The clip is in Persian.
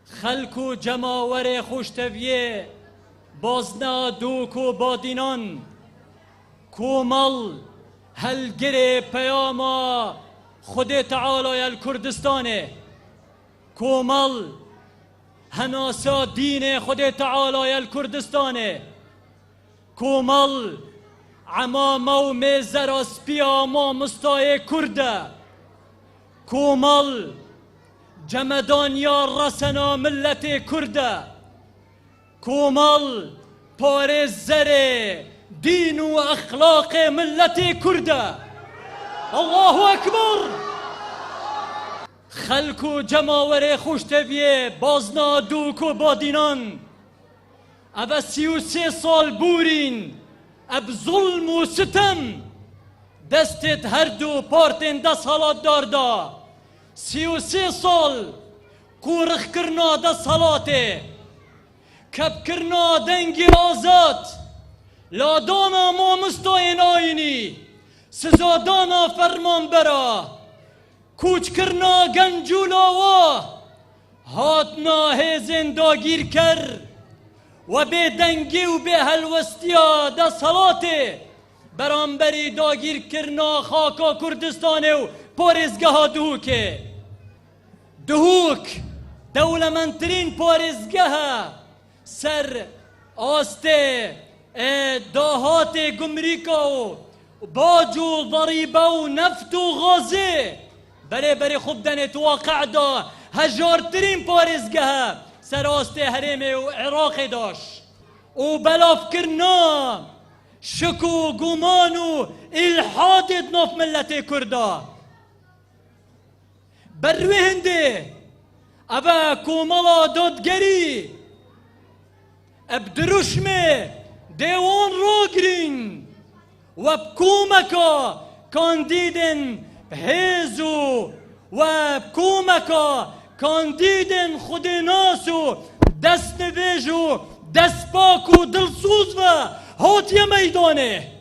خلق و جماور خوشتویه بازنا دوک و بادینان کومل هلگر پیاما خود تعالی الکردستانه کومل هناسا دین خود تعالی الکردستانه کومل عمامه و میزر اسپیا ما مستای کرده کومل جمدانیا رسنا ملت کرده کومل پارز زر دین و اخلاق ملت کرده الله اکبر خلق و جماور خوشتویه بازنا دوک و بادینان اب 33 سال بورین اب ظلم و ستم دستت هر دو پارتین دست حالات داردا 33 سال قورخ کرنا دست حالاته کب کرنا دنگی آزاد لادانا ما مستاین آینی سزادانا فرمان برا کوچ کرنا گنجولاوا هاتنا هیزن داگیر کر و به دنگی و به هلوستیا دا صلاته برانبری داگیر کرنا خاکا کردستانه و پارزگاه دهوکه دهوک دولمنترین پارزگاه سر آسته داهات گمریکا و باج و ضریبه و نفت و غازه بری خوب دنت واقع دا هجارترین پارزگاه سر آسته حریم و عراق داشت و بلاف کرنا شک و گمان و الحاد ناف ملت کردا بروی هنده ابا کومالا دادگری اب دروشمه دیوان رو گرین و بکومکا کاندیدن هیزو و بکومکا کاندیدن خود ناسو دست نویج و دست پاک و دلسوز و هاتیه میدانه